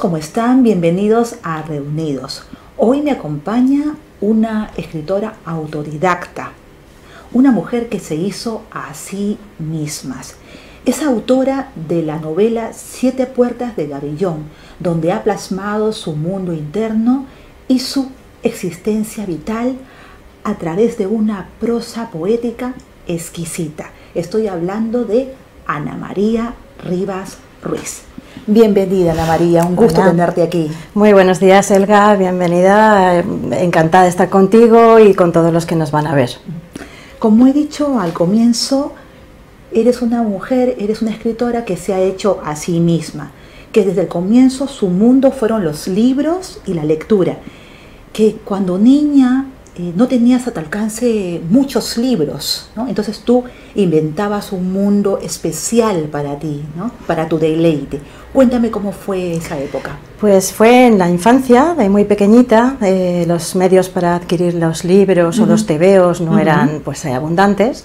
¿cómo están? Bienvenidos a Reunidos. Hoy me acompaña una escritora autodidacta, una mujer que se hizo a sí misma. Es autora de la novela Siete puertas de Gabellón, donde ha plasmado su mundo interno y su existencia vital a través de una prosa poética exquisita. Estoy hablando de Ana María Rivas Ruiz. Bienvenida, Ana María, un gusto tenerte aquí. Muy buenos días, Elga, bienvenida, encantada de estar contigo y con todos los que nos van a ver. Como he dicho al comienzo, eres una mujer, eres una escritora que se ha hecho a sí misma, que desde el comienzo su mundo fueron los libros y la lectura, que cuando niña no tenías a tu alcance muchos libros, ¿no? Entonces tú inventabas un mundo especial para ti, ¿no? Para tu deleite. Cuéntame cómo fue esa época. Pues fue en la infancia, de muy pequeñita, los medios para adquirir los libros o los tebeos no eran pues abundantes.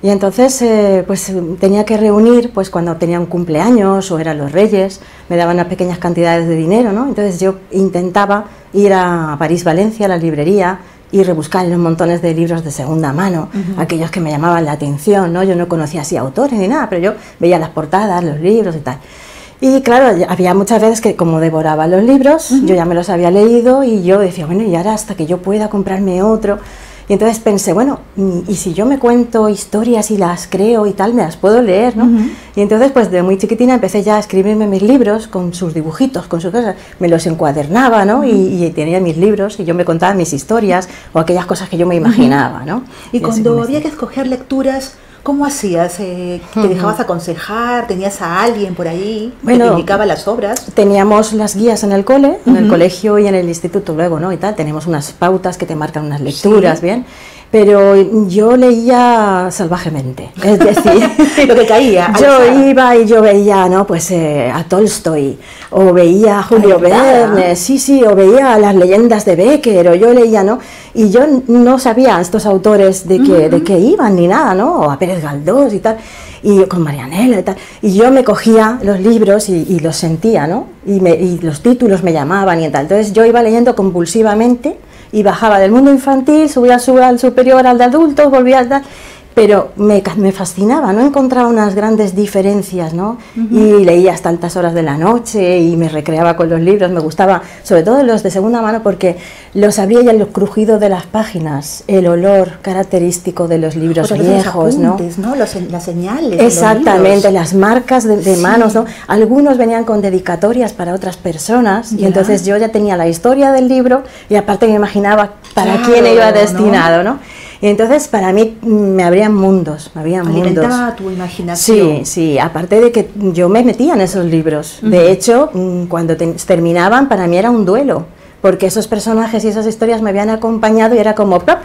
Y entonces pues tenía que reunir, pues cuando tenía un cumpleaños o eran los Reyes, me daban unas pequeñas cantidades de dinero, ¿no? Entonces yo intentaba ir a París-Valencia, a la librería, y rebuscar en los montones de libros de segunda mano, aquellos que me llamaban la atención, ¿no? Yo no conocía así autores ni nada, pero yo veía las portadas, los libros y tal. Y claro, había muchas veces que como devoraba los libros, yo ya me los había leído y yo decía, bueno, y ahora hasta que yo pueda comprarme otro. Y entonces pensé, bueno, y si yo me cuento historias y las creo y tal, me las puedo leer, ¿no? Y entonces, pues de muy chiquitina empecé ya a escribirme mis libros con sus dibujitos, con sus cosas, me los encuadernaba, ¿no? Y tenía mis libros y yo me contaba mis historias o aquellas cosas que yo me imaginaba, ¿no? Y cuando había que escoger lecturas, ¿cómo hacías? ¿Te dejabas aconsejar? ¿Tenías a alguien por ahí que te indicaba las obras? Teníamos las guías en el cole, en el colegio y en el instituto luego, ¿no? Y tal, tenemos unas pautas que te marcan unas lecturas, ¿bien? Pero yo leía salvajemente, es decir, lo que caía. Yo iba y yo veía, ¿no? Pues a Tolstoy, o veía a Julio Verne, sí, o veía las leyendas de Becker, o yo leía, ¿no? Y yo no sabía a estos autores de qué iban ni nada, ¿no? O a Pérez Galdós y tal, y con Marianela y tal. Y yo me cogía los libros y los sentía, ¿no? Y los títulos me llamaban y tal. Entonces yo iba leyendo compulsivamente y bajaba del mundo infantil, subía al superior, al de adultos, volvía al tal, pero me fascinaba, no encontraba unas grandes diferencias, ¿no? Y leía hasta altas horas de la noche y me recreaba con los libros, me gustaba, sobre todo los de segunda mano, porque los abría ya el crujido de las páginas, el olor característico de los libros viejos, los apuntes, ¿no? Las señales. Exactamente, las marcas de manos, ¿no? Algunos venían con dedicatorias para otras personas y entonces yo ya tenía la historia del libro y aparte me imaginaba para quién iba destinado, ¿no? Y entonces para mí me abrían mundos, Alimentaba tu imaginación. Sí, aparte de que yo me metía en esos libros. De hecho, cuando terminaban para mí era un duelo, porque esos personajes y esas historias me habían acompañado y era como ¡plop!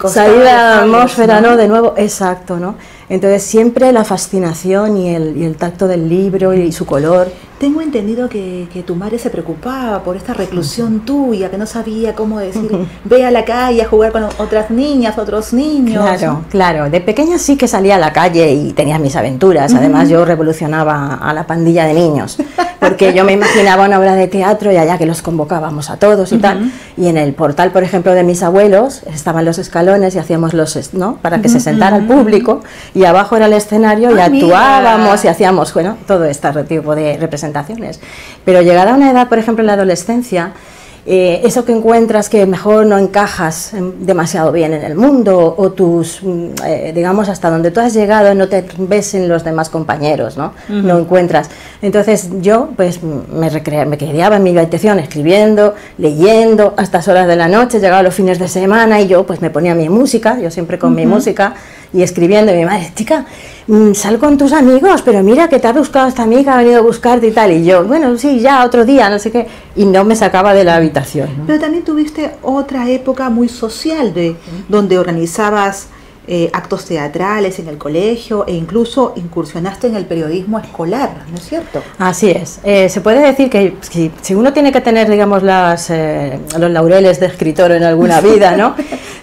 Salir de la atmósfera, ¿no? De nuevo, exacto, ¿no? Entonces siempre la fascinación y el tacto del libro y su color. Tengo entendido que tu madre se preocupaba por esta reclusión tuya, que no sabía cómo decir, ve a la calle a jugar con otras niñas, otros niños. Claro, de pequeña sí que salía a la calle y tenía mis aventuras, además yo revolucionaba a la pandilla de niños, porque yo me imaginaba una obra de teatro y allá que los convocábamos a todos y tal, y en el portal, por ejemplo, de mis abuelos, estaban los escalones y hacíamos ¿no? Para que se sentara el público, y abajo era el escenario y actuábamos y hacíamos, bueno, todo este tipo de representaciones. Pero llegada a una edad, por ejemplo, en la adolescencia, eso que encuentras que mejor no encajas demasiado bien en el mundo o tus, digamos, hasta donde tú has llegado no te ves en los demás compañeros, ¿no? No encuentras. Entonces yo pues me quedaba en mi habitación escribiendo, leyendo hasta las horas de la noche, llegaba los fines de semana y yo pues me ponía mi música, yo siempre con mi música y escribiendo, y mi madre, chica, sal con tus amigos, pero mira que te ha buscado esta amiga, ha venido a buscarte y tal, y yo, bueno, sí, ya otro día, no sé qué, y no me sacaba de la habitación, ¿no? Pero también tuviste otra época muy social, donde organizabas actos teatrales en el colegio e incluso incursionaste en el periodismo escolar, ¿no es cierto? Así es. Se puede decir que si uno tiene que tener, digamos, los laureles de escritor en alguna vida, ¿no?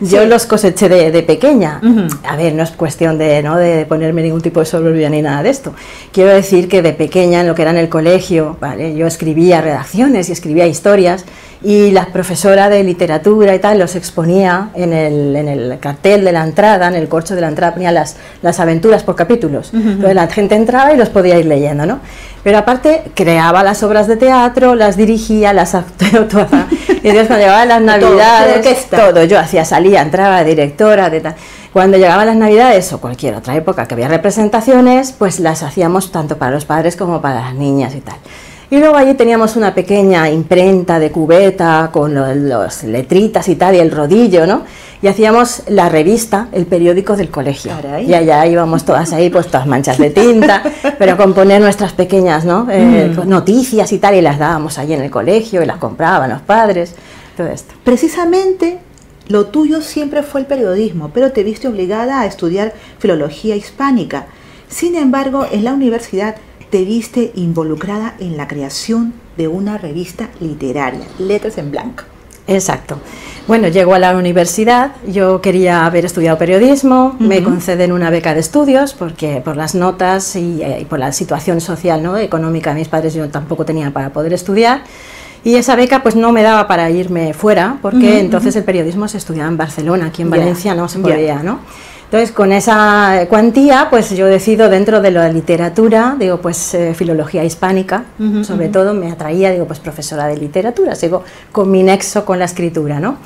Yo los coseché de pequeña. A ver, no es cuestión de ponerme ningún tipo de soberbia ni nada de esto. Quiero decir que de pequeña, en lo que era en el colegio, ¿vale? Yo escribía redacciones y escribía historias, y la profesora de literatura y tal los exponía en el cartel de la entrada, en el corcho de la entrada, ponía las aventuras por capítulos. Entonces la gente entraba y los podía ir leyendo, ¿no? Pero aparte creaba las obras de teatro, las dirigía, las actuaba. Y entonces cuando llegaban las navidades, todo, yo salía, entraba, directora, de tal. Cuando llegaban las navidades o cualquier otra época que había representaciones, pues las hacíamos tanto para los padres como para las niñas y tal. Y luego allí teníamos una pequeña imprenta de cubeta con los letritas y tal, y el rodillo, ¿no? Y hacíamos la revista, el periódico del colegio. Caray. Y allá íbamos todas ahí, pues todas manchas de tinta, pero con poner nuestras pequeñas, ¿no? Noticias y tal, y las dábamos allí en el colegio, y las compraban los padres, todo esto. Precisamente lo tuyo siempre fue el periodismo, pero te viste obligada a estudiar filología hispánica. Sin embargo, en la universidad te viste involucrada en la creación de una revista literaria, Letras en Blanco. Exacto. Bueno, llego a la universidad, yo quería haber estudiado periodismo, me conceden una beca de estudios, porque por las notas y por la situación social, ¿no? Económica de mis padres, yo tampoco tenía para poder estudiar, y esa beca pues no me daba para irme fuera, porque entonces el periodismo se estudiaba en Barcelona, aquí en Valencia no se podía, ¿no? Entonces, con esa cuantía, pues yo decido dentro de la literatura, digo, pues filología hispánica, sobre todo me atraía, digo, pues profesora de literatura, sigo con mi nexo con la escritura, ¿no?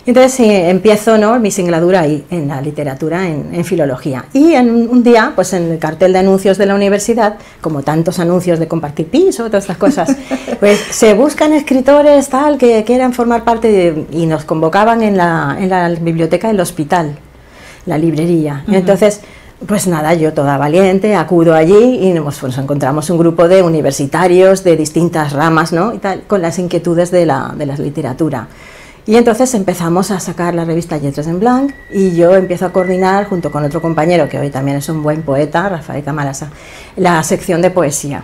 Y entonces empiezo, ¿no?, mi singladura ahí, en la literatura, en filología. Y un día, pues en el cartel de anuncios de la universidad, como tantos anuncios de compartir piso, todas estas cosas, pues se buscan escritores tal que quieran formar parte y nos convocaban en la biblioteca del hospital, la librería. Entonces, pues nada, yo toda valiente acudo allí y nos encontramos un grupo de universitarios de distintas ramas, ¿no?, y tal, con las inquietudes de la literatura. Y entonces empezamos a sacar la revista Letras en Blanc, y yo empiezo a coordinar, junto con otro compañero que hoy también es un buen poeta, Rafael Camarasa, la sección de poesía.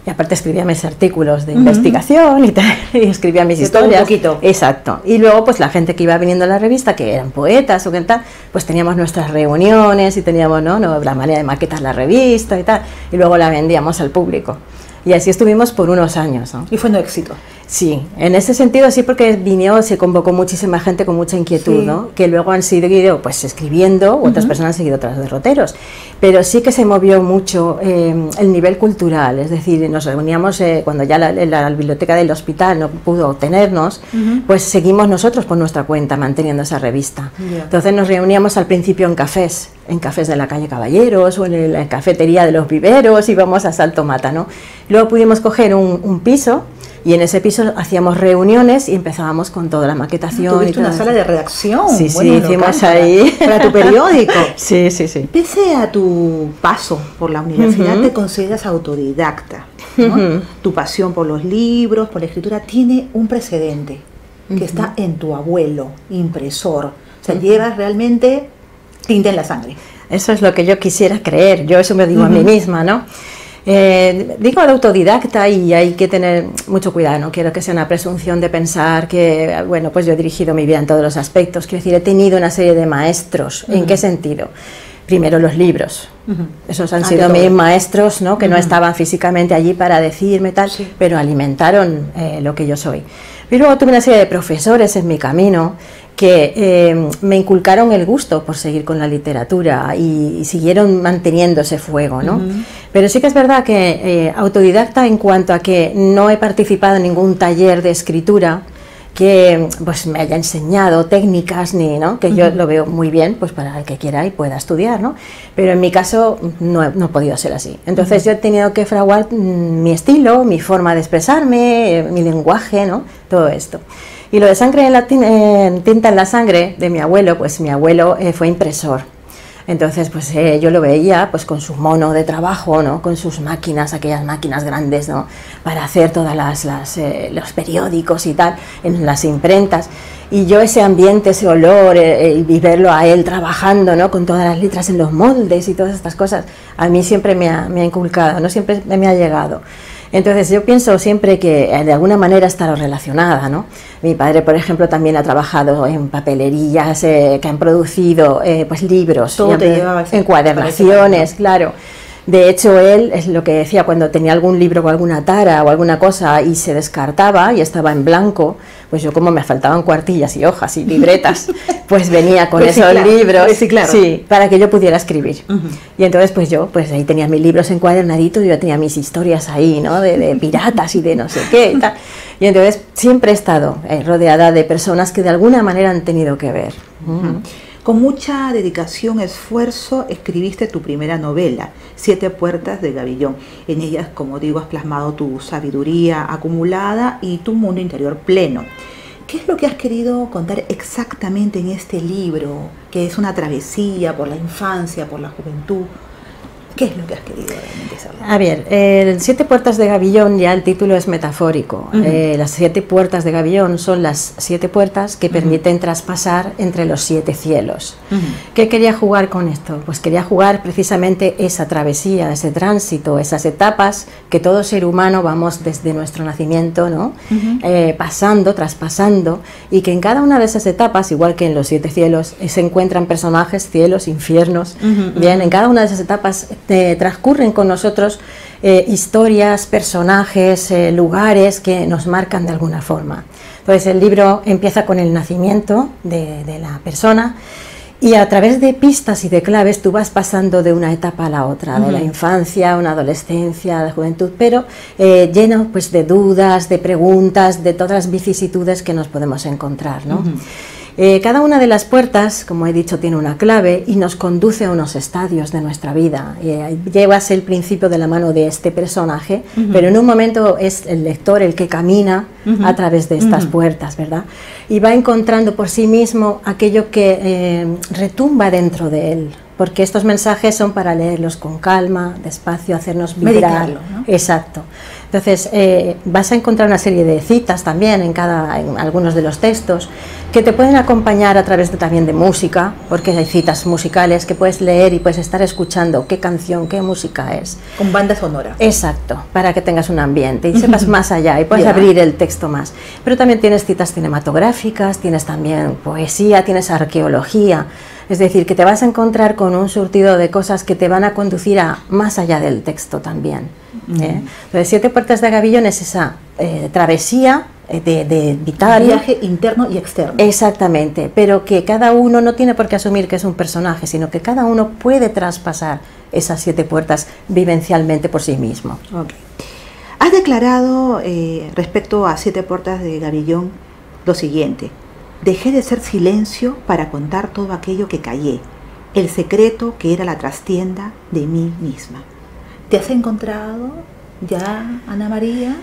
Y aparte escribía mis artículos de investigación y tal, y escribía mis historias. Todo un poquito. Exacto. Y luego, pues la gente que iba viniendo a la revista, que eran poetas o qué tal, pues teníamos nuestras reuniones y teníamos, ¿no?, la manera de maquetar la revista y tal, y luego la vendíamos al público. Y así estuvimos por unos años, ¿no? Y fue un éxito. Sí, en ese sentido sí, porque se convocó muchísima gente con mucha inquietud, ¿no?, que luego han seguido pues escribiendo, otras personas han seguido otros derroteros, pero sí que se movió mucho el nivel cultural, es decir, nos reuníamos cuando ya la biblioteca del hospital no pudo tenernos, pues seguimos nosotros por nuestra cuenta manteniendo esa revista. Entonces nos reuníamos al principio en cafés de la calle Caballeros o en la cafetería de los Viveros, íbamos a Salto Mata, ¿no? Luego pudimos coger un piso, y en ese piso hacíamos reuniones y empezábamos con toda la maquetación. ¿Tuviste una sala de redacción? Sí, bueno, sí, hicimos ahí. Para tu periódico. Sí, sí, sí. Pese a tu paso por la universidad, te consideras autodidacta, ¿no? Tu pasión por los libros, por la escritura, tiene un precedente, que está en tu abuelo, impresor. O sea, llevas realmente tinta en la sangre. Eso es lo que yo quisiera creer, yo eso me digo a mí misma, ¿no? Digo de autodidacta, y hay que tener mucho cuidado, no quiero que sea una presunción de pensar que, bueno, pues yo he dirigido mi vida en todos los aspectos, quiero decir, he tenido una serie de maestros. ¿En qué sentido? Primero los libros, esos han sido mis maestros, ¿no?, que no estaban físicamente allí para decirme tal, pero alimentaron lo que yo soy. Y luego tuve una serie de profesores en mi camino que me inculcaron el gusto por seguir con la literatura y siguieron manteniendo ese fuego, ¿no? Pero sí que es verdad que autodidacta en cuanto a que no he participado en ningún taller de escritura que pues me haya enseñado técnicas, ni, ¿no?, que yo lo veo muy bien pues para el que quiera y pueda estudiar, ¿no? Pero en mi caso no he podido ser así. Entonces yo he tenido que fraguar mi estilo, mi forma de expresarme, mi lenguaje, ¿no?, todo esto. Y lo de tinta en la sangre de mi abuelo, pues mi abuelo fue impresor. Entonces, pues yo lo veía pues con su mono de trabajo, ¿no?, con sus máquinas, aquellas máquinas grandes, ¿no?, para hacer todas los periódicos y tal, en las imprentas. Y yo ese ambiente, ese olor, y verlo a él trabajando, ¿no?, con todas las letras en los moldes y todas estas cosas, a mí siempre me ha inculcado, no siempre me ha llegado. Entonces yo pienso siempre que de alguna manera está relacionada, ¿no? Mi padre, por ejemplo, también ha trabajado en papelerías que han producido pues libros, todo te llevaba encuadernaciones, claro. De hecho, él es lo que decía, cuando tenía algún libro con alguna tara o alguna cosa y se descartaba y estaba en blanco, pues yo, como me faltaban cuartillas y hojas y libretas, pues venía con esos libros, sí, para que yo pudiera escribir. Y entonces pues yo, pues ahí tenía mis libros encuadernaditos y yo tenía mis historias ahí, ¿no? De piratas y de no sé qué y tal. Y entonces siempre he estado rodeada de personas que de alguna manera han tenido que ver. Con mucha dedicación, esfuerzo, escribiste tu primera novela, Siete puertas de Gabillón. En ellas, como digo, has plasmado tu sabiduría acumulada y tu mundo interior pleno. ¿Qué es lo que has querido contar exactamente en este libro, que es una travesía por la infancia, por la juventud? ¿Qué es lo que has querido realmente saber? A ver, el Siete puertas de Gabillón, ya el título es metafórico. Las siete puertas de Gabillón son las siete puertas que permiten traspasar entre los siete cielos. ¿Qué quería jugar con esto? Pues quería jugar precisamente esa travesía, ese tránsito, esas etapas que todo ser humano vamos desde nuestro nacimiento, ¿no? Pasando, traspasando, y que en cada una de esas etapas, igual que en los siete cielos, se encuentran personajes, cielos, infiernos. Bien, en cada una de esas etapas transcurren con nosotros historias, personajes, lugares que nos marcan de alguna forma. Entonces el libro empieza con el nacimiento de la persona y a través de pistas y de claves tú vas pasando de una etapa a la otra, de la infancia, una adolescencia, la juventud, pero lleno pues de dudas, de preguntas, de todas las vicisitudes que nos podemos encontrar, ¿no? Cada una de las puertas, como he dicho, tiene una clave y nos conduce a unos estadios de nuestra vida. Llevas el principio de la mano de este personaje, pero en un momento es el lector el que camina a través de estas puertas, ¿verdad? Y va encontrando por sí mismo aquello que retumba dentro de él, porque estos mensajes son para leerlos con calma, despacio, hacernos vibrar. Meditarlo, ¿no? Exacto. Entonces vas a encontrar una serie de citas también en algunos de los textos que te pueden acompañar a través también de música, porque hay citas musicales que puedes leer y puedes estar escuchando qué canción, qué música es. Con banda sonora. Exacto, para que tengas un ambiente y sepas más allá y puedes abrir el texto más. Pero también tienes citas cinematográficas, tienes también poesía, tienes arqueología. Es decir, que te vas a encontrar con un surtido de cosas que te van a conducir a más allá del texto también. Entonces, Siete puertas de Gabillón es esa travesía de vital. Viaje interno y externo. Exactamente, pero que cada uno no tiene por qué asumir que es un personaje, sino que cada uno puede traspasar esas siete puertas vivencialmente por sí mismo. Has declarado respecto a Siete puertas de Gabillón lo siguiente: dejé de ser silencio para contar todo aquello que callé, el secreto que era la trastienda de mí misma. ¿Te has encontrado ya, Ana María?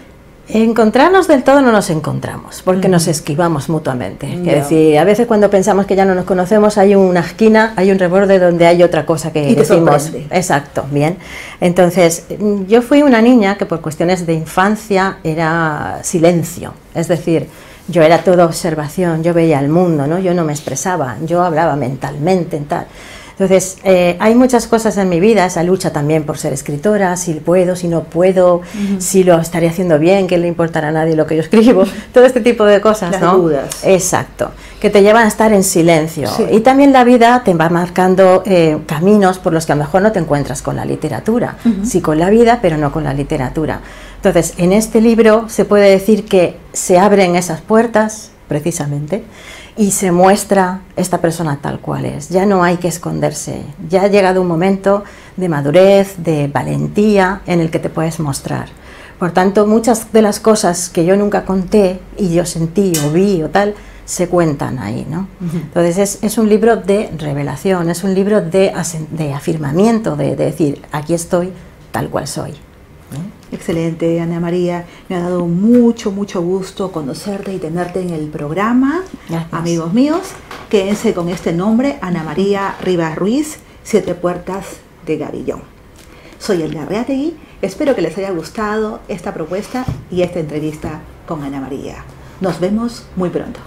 Encontrarnos del todo no nos encontramos, porque nos esquivamos mutuamente. Es decir, a veces cuando pensamos que ya no nos conocemos, hay una esquina, hay un reborde donde hay otra cosa que y te decimos. sorprende. Exacto, bien. Entonces, yo fui una niña que por cuestiones de infancia era silencio, es decir, yo era toda observación, yo veía el mundo, ¿no? Yo no me expresaba, yo hablaba mentalmente, tal. Entonces, hay muchas cosas en mi vida, esa lucha también por ser escritora, si puedo, si no puedo, si lo estaré haciendo bien, que le importará a nadie lo que yo escribo, todo este tipo de cosas, las ¿no? dudas. Exacto, que te llevan a estar en silencio. Sí. Y también la vida te va marcando caminos por los que a lo mejor no te encuentras con la literatura, sí con la vida, pero no con la literatura. Entonces, en este libro se puede decir que se abren esas puertas, precisamente, y se muestra esta persona tal cual es. Ya no hay que esconderse, ya ha llegado un momento de madurez, de valentía en el que te puedes mostrar. Por tanto, muchas de las cosas que yo nunca conté y yo sentí o vi o tal, se cuentan ahí, ¿no? Entonces es un libro de revelación, es un libro de afirmamiento, de decir, aquí estoy tal cual soy. Excelente, Ana María. Me ha dado mucho gusto conocerte y tenerte en el programa. Gracias. Amigos míos, quédense con este nombre, Ana María Rivas Ruiz, Siete puertas de Gabillón. Soy Elga Reategui. Espero que les haya gustado esta propuesta y esta entrevista con Ana María. Nos vemos muy pronto.